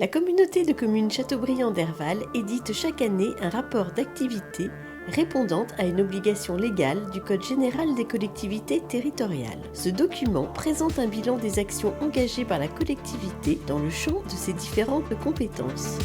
La communauté de communes Châteaubriand d'Herval édite chaque année un rapport d'activité répondant à une obligation légale du Code général des collectivités territoriales. Ce document présente un bilan des actions engagées par la collectivité dans le champ de ses différentes compétences.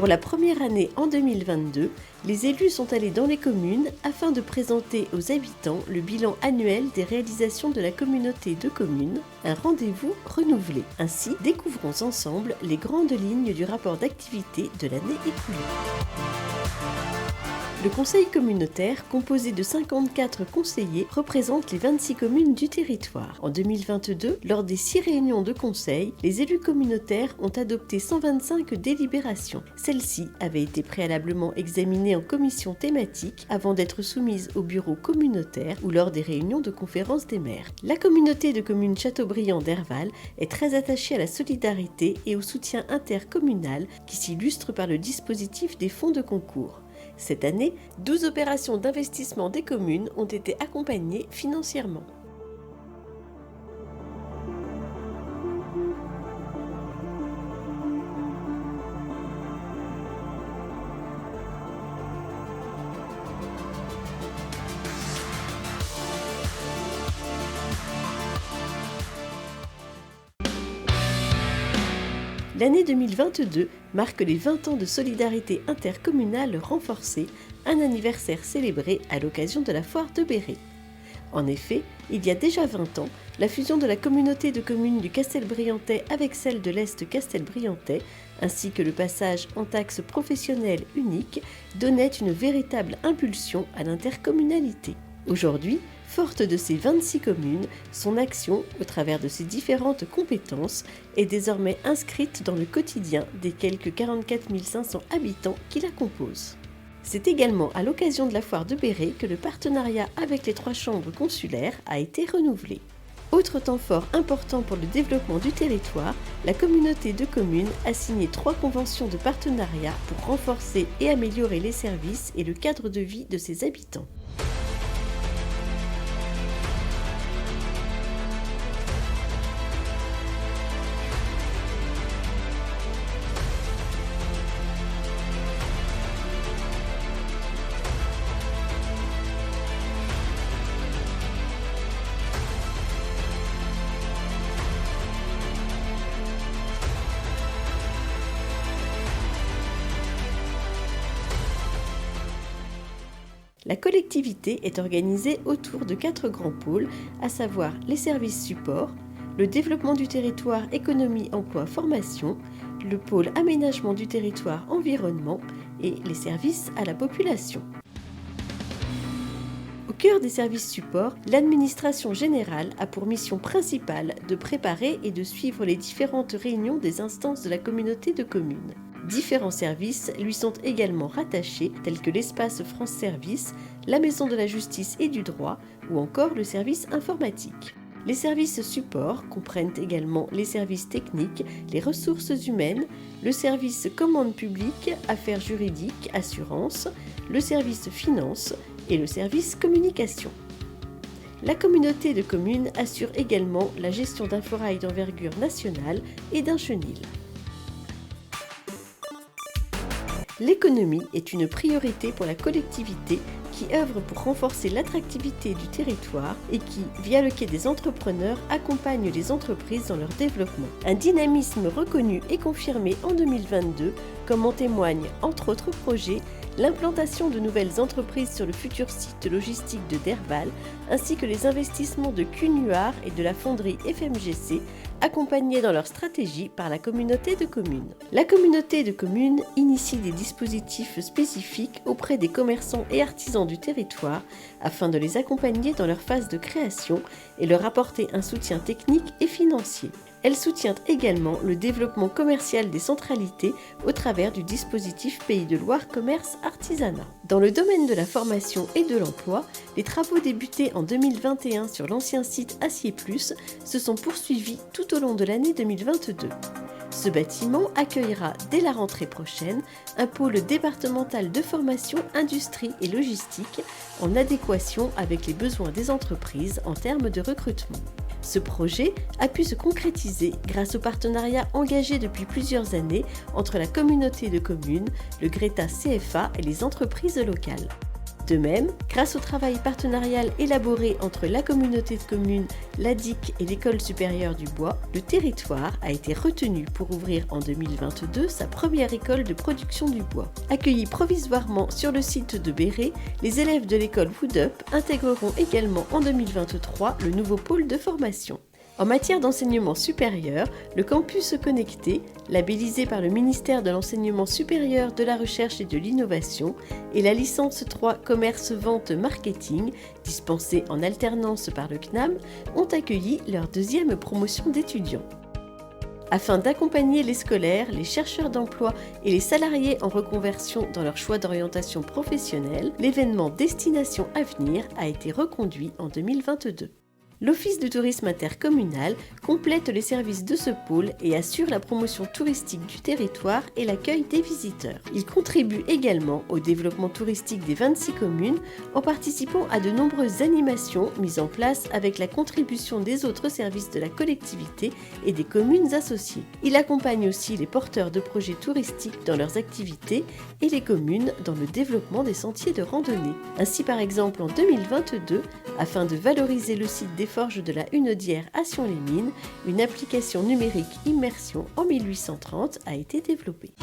Pour la première année en 2022, les élus sont allés dans les communes afin de présenter aux habitants le bilan annuel des réalisations de la communauté de communes, un rendez-vous renouvelé. Ainsi, découvrons ensemble les grandes lignes du rapport d'activité de l'année écoulée. Le conseil communautaire, composé de 54 conseillers, représente les 26 communes du territoire. En 2022, lors des 6 réunions de conseil, les élus communautaires ont adopté 125 délibérations. Celles-ci avaient été préalablement examinées en commission thématique avant d'être soumises au bureau communautaire ou lors des réunions de conférence des maires. La communauté de communes Châteaubriand d'Herval est très attachée à la solidarité et au soutien intercommunal qui s'illustre par le dispositif des fonds de concours. Cette année, 12 opérations d'investissement des communes ont été accompagnées financièrement. L'année 2022 marque les 20 ans de solidarité intercommunale renforcée, un anniversaire célébré à l'occasion de la foire de Béret. En effet, il y a déjà 20 ans, la fusion de la communauté de communes du Castelbriantais avec celle de l'Est Castelbriantais, ainsi que le passage en taxe professionnelle unique, donnait une véritable impulsion à l'intercommunalité. Aujourd'hui, forte de ses 26 communes, son action, au travers de ses différentes compétences, est désormais inscrite dans le quotidien des quelques 44 500 habitants qui la composent. C'est également à l'occasion de la foire de Béret que le partenariat avec les 3 chambres consulaires a été renouvelé. Autre temps fort important pour le développement du territoire, la communauté de communes a signé 3 conventions de partenariat pour renforcer et améliorer les services et le cadre de vie de ses habitants. La collectivité est organisée autour de 4 grands pôles, à savoir les services supports, le développement du territoire, économie, emploi, formation, le pôle aménagement du territoire, environnement et les services à la population. Au cœur des services supports, l'administration générale a pour mission principale de préparer et de suivre les différentes réunions des instances de la communauté de communes. Différents services lui sont également rattachés, tels que l'espace France Service, la Maison de la Justice et du Droit ou encore le service informatique. Les services supports comprennent également les services techniques, les ressources humaines, le service commande publique, affaires juridiques, assurances, le service finance et le service communication. La communauté de communes assure également la gestion d'un forail d'envergure nationale et d'un chenil. L'économie est une priorité pour la collectivité qui œuvre pour renforcer l'attractivité du territoire et qui, via le Quai des entrepreneurs, accompagne les entreprises dans leur développement. Un dynamisme reconnu et confirmé en 2022, comme en témoigne, entre autres projets, l'implantation de nouvelles entreprises sur le futur site logistique de Derval, ainsi que les investissements de Cunuard et de la fonderie FMGC, accompagnés dans leur stratégie par la communauté de communes. La communauté de communes initie des dispositifs spécifiques auprès des commerçants et artisans du territoire afin de les accompagner dans leur phase de création et leur apporter un soutien technique et financier. Elle soutient également le développement commercial des centralités au travers du dispositif Pays de Loire Commerce Artisanat. Dans le domaine de la formation et de l'emploi, les travaux débutés en 2021 sur l'ancien site Acier Plus se sont poursuivis tout au long de l'année 2022. Ce bâtiment accueillera dès la rentrée prochaine un pôle départemental de formation, industrie et logistique en adéquation avec les besoins des entreprises en termes de recrutement. Ce projet a pu se concrétiser grâce au partenariat engagé depuis plusieurs années entre la communauté de communes, le Greta CFA et les entreprises locales. De même, grâce au travail partenarial élaboré entre la communauté de communes, l'ADIC et l'École supérieure du bois, le territoire a été retenu pour ouvrir en 2022 sa première école de production du bois. Accueillis provisoirement sur le site de Béret, les élèves de l'école Woodup intégreront également en 2023 le nouveau pôle de formation. En matière d'enseignement supérieur, le campus connecté, labellisé par le ministère de l'Enseignement supérieur, de la Recherche et de l'Innovation, et la licence 3 Commerce, Vente, Marketing, dispensée en alternance par le CNAM, ont accueilli leur deuxième promotion d'étudiants. Afin d'accompagner les scolaires, les chercheurs d'emploi et les salariés en reconversion dans leur choix d'orientation professionnelle, l'événement Destination Avenir a été reconduit en 2022. L'Office du tourisme intercommunal complète les services de ce pôle et assure la promotion touristique du territoire et l'accueil des visiteurs. Il contribue également au développement touristique des 26 communes en participant à de nombreuses animations mises en place avec la contribution des autres services de la collectivité et des communes associées. Il accompagne aussi les porteurs de projets touristiques dans leurs activités et les communes dans le développement des sentiers de randonnée. Ainsi, par exemple, en 2022, afin de valoriser le site des Forges de la Hunaudière à Sion-les-Mines, une application numérique Immersion en 1830 a été développée.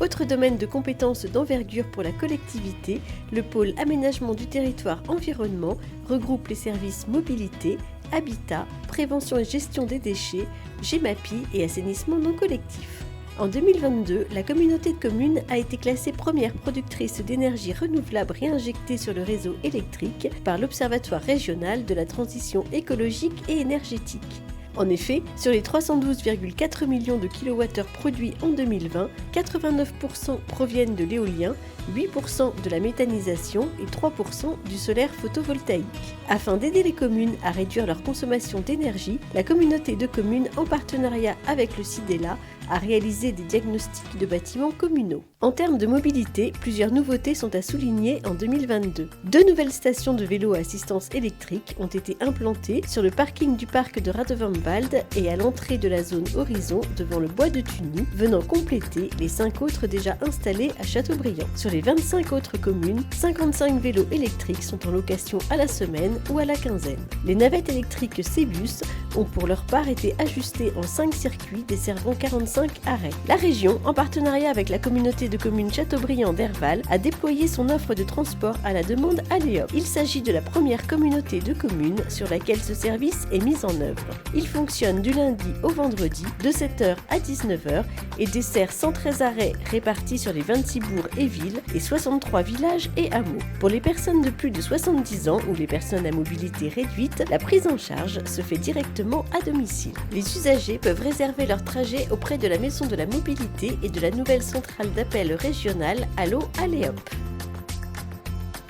Autre domaine de compétences d'envergure pour la collectivité, le pôle aménagement du territoire environnement regroupe les services mobilité, habitat, prévention et gestion des déchets, GEMAPI et assainissement non collectif. En 2022, la communauté de communes a été classée première productrice d'énergie renouvelable réinjectée sur le réseau électrique par l'Observatoire régional de la transition écologique et énergétique. En effet, sur les 312,4 millions de kWh produits en 2020, 89% proviennent de l'éolien, 8% de la méthanisation et 3% du solaire photovoltaïque. Afin d'aider les communes à réduire leur consommation d'énergie, la communauté de communes, en partenariat avec le CIDELA, a réalisé des diagnostics de bâtiments communaux. En termes de mobilité, plusieurs nouveautés sont à souligner en 2022. 2 nouvelles stations de vélo à assistance électrique ont été implantées sur le parking du parc de Radevormwald et à l'entrée de la zone Horizon devant le bois de Tuny, venant compléter les 5 autres déjà installés à Châteaubriand. Sur les 25 autres communes, 55 vélos électriques sont en location à la semaine ou à la quinzaine. Les navettes électriques Cébus ont pour leur part été ajustées en 5 circuits desservant 45 arrêts. La région, en partenariat avec la communauté de communes Châteaubriand-Derval, a déployé son offre de transport à la demande Aléop. Il s'agit de la première communauté de communes sur laquelle ce service est mis en œuvre. Il fonctionne du lundi au vendredi de 7h à 19h et dessert 113 arrêts répartis sur les 26 bourgs et villes et 63 villages et hameaux. Pour les personnes de plus de 70 ans ou les personnes à mobilité réduite, la prise en charge se fait directement à domicile. Les usagers peuvent réserver leur trajet auprès de la Maison de la Mobilité et de la nouvelle centrale d'appel régionale Allo Aléop.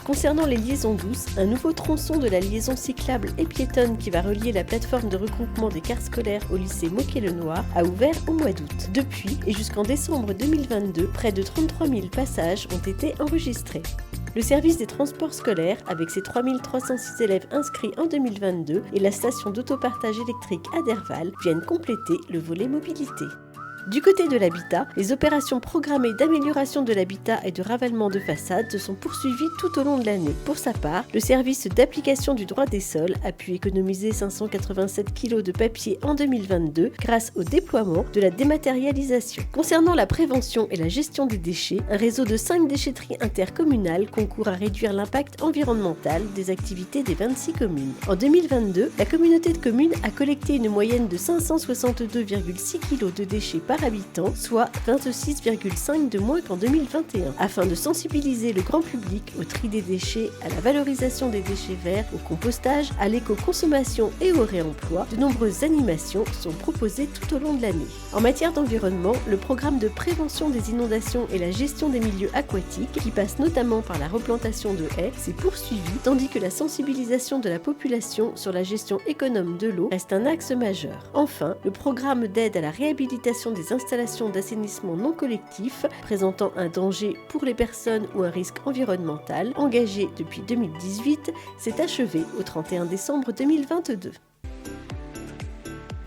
Concernant les liaisons douces, un nouveau tronçon de la liaison cyclable et piétonne qui va relier la plateforme de regroupement des cars scolaires au lycée Moquet-le-Noir a ouvert au mois d'août. Depuis et jusqu'en décembre 2022, près de 33 000 passages ont été enregistrés. Le service des transports scolaires, avec ses 3 306 élèves inscrits en 2022 et la station d'autopartage électrique à Derval, viennent compléter le volet mobilité. Du côté de l'habitat, les opérations programmées d'amélioration de l'habitat et de ravalement de façades se sont poursuivies tout au long de l'année. Pour sa part, le service d'application du droit des sols a pu économiser 587 kg de papier en 2022 grâce au déploiement de la dématérialisation. Concernant la prévention et la gestion des déchets, un réseau de 5 déchetteries intercommunales concourt à réduire l'impact environnemental des activités des 26 communes. En 2022, la communauté de communes a collecté une moyenne de 562,6 kg de déchets par habitant, soit 26,5 de moins qu'en 2021. Afin de sensibiliser le grand public au tri des déchets, à la valorisation des déchets verts, au compostage, à l'éco-consommation et au réemploi, de nombreuses animations sont proposées tout au long de l'année. En matière d'environnement, le programme de prévention des inondations et la gestion des milieux aquatiques, qui passe notamment par la replantation de haies, s'est poursuivi, tandis que la sensibilisation de la population sur la gestion économe de l'eau reste un axe majeur. Enfin, le programme d'aide à la réhabilitation des installations d'assainissement non collectif présentant un danger pour les personnes ou un risque environnemental, engagé depuis 2018, s'est achevé au 31 décembre 2022.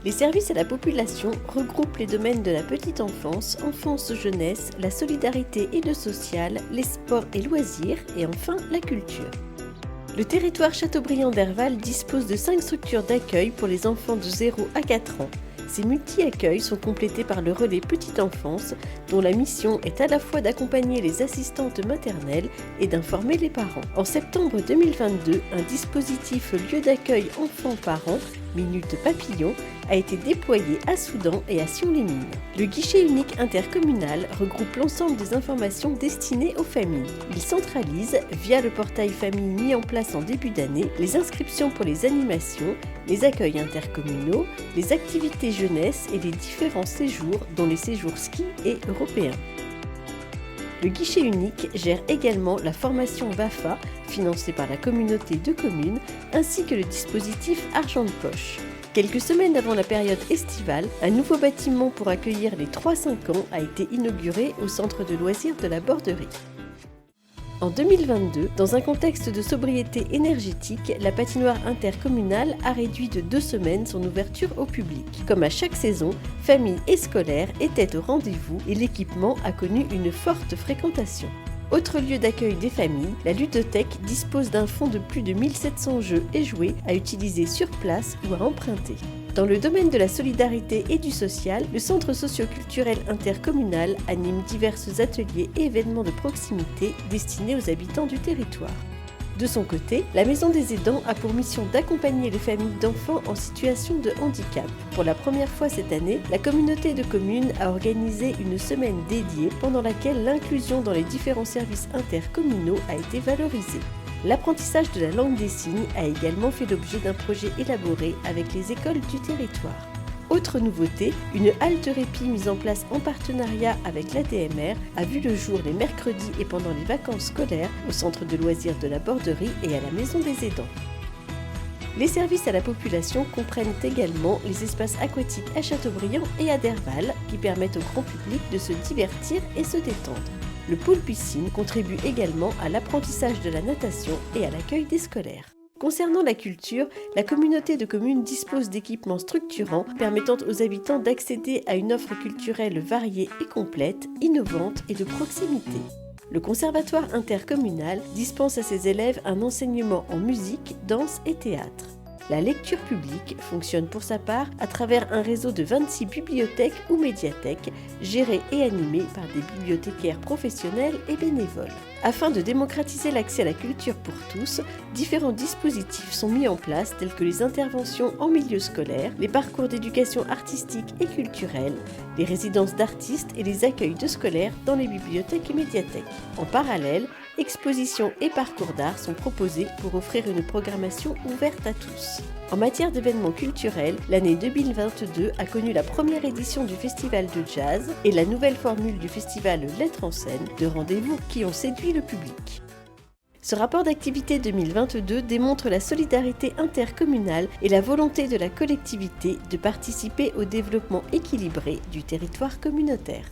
Les services à la population regroupent les domaines de la petite enfance, enfance-jeunesse, la solidarité et le social, les sports et loisirs, et enfin la culture. Le territoire Châteaubriand-Derval dispose de 5 structures d'accueil pour les enfants de 0 à 4 ans. Ces multi-accueils sont complétés par le relais petite enfance, dont la mission est à la fois d'accompagner les assistantes maternelles et d'informer les parents. En septembre 2022, un dispositif lieu d'accueil enfants-parents, Minute Papillon, a été déployé à Soudan et à Sion-les-Mines. Le guichet unique intercommunal regroupe l'ensemble des informations destinées aux familles. Il centralise, via le portail famille mis en place en début d'année, les inscriptions pour les animations, les accueils intercommunaux, les activités jeunesse et les différents séjours, dont les séjours ski et européens. Le guichet unique gère également la formation VAFA, financée par la communauté de communes, ainsi que le dispositif Argent de poche. Quelques semaines avant la période estivale, un nouveau bâtiment pour accueillir les 3-5 ans a été inauguré au centre de loisirs de la Borderie. En 2022, dans un contexte de sobriété énergétique, la patinoire intercommunale a réduit de 2 semaines son ouverture au public. Comme à chaque saison, familles et scolaires étaient au rendez-vous et l'équipement a connu une forte fréquentation. Autre lieu d'accueil des familles, la ludothèque dispose d'un fonds de plus de 1700 jeux et jouets à utiliser sur place ou à emprunter. Dans le domaine de la solidarité et du social, le centre socio-culturel intercommunal anime divers ateliers et événements de proximité destinés aux habitants du territoire. De son côté, la Maison des aidants a pour mission d'accompagner les familles d'enfants en situation de handicap. Pour la première fois cette année, la communauté de communes a organisé une semaine dédiée pendant laquelle l'inclusion dans les différents services intercommunaux a été valorisée. L'apprentissage de la langue des signes a également fait l'objet d'un projet élaboré avec les écoles du territoire. Autre nouveauté, une halte répit mise en place en partenariat avec l'ADMR a vu le jour les mercredis et pendant les vacances scolaires au centre de loisirs de la Borderie et à la Maison des aidants. Les services à la population comprennent également les espaces aquatiques à Châteaubriand et à Derval qui permettent au grand public de se divertir et se détendre. Le pôle piscine contribue également à l'apprentissage de la natation et à l'accueil des scolaires. Concernant la culture, la communauté de communes dispose d'équipements structurants permettant aux habitants d'accéder à une offre culturelle variée et complète, innovante et de proximité. Le conservatoire intercommunal dispense à ses élèves un enseignement en musique, danse et théâtre. La lecture publique fonctionne pour sa part à travers un réseau de 26 bibliothèques ou médiathèques gérées et animées par des bibliothécaires professionnels et bénévoles. Afin de démocratiser l'accès à la culture pour tous, différents dispositifs sont mis en place tels que les interventions en milieu scolaire, les parcours d'éducation artistique et culturelle, les résidences d'artistes et les accueils de scolaires dans les bibliothèques et médiathèques. En parallèle, expositions et parcours d'art sont proposés pour offrir une programmation ouverte à tous. En matière d'événements culturels, l'année 2022 a connu la première édition du festival de jazz et la nouvelle formule du festival Lettres en scène, de rendez-vous qui ont séduit le public. Ce rapport d'activité 2022 démontre la solidarité intercommunale et la volonté de la collectivité de participer au développement équilibré du territoire communautaire.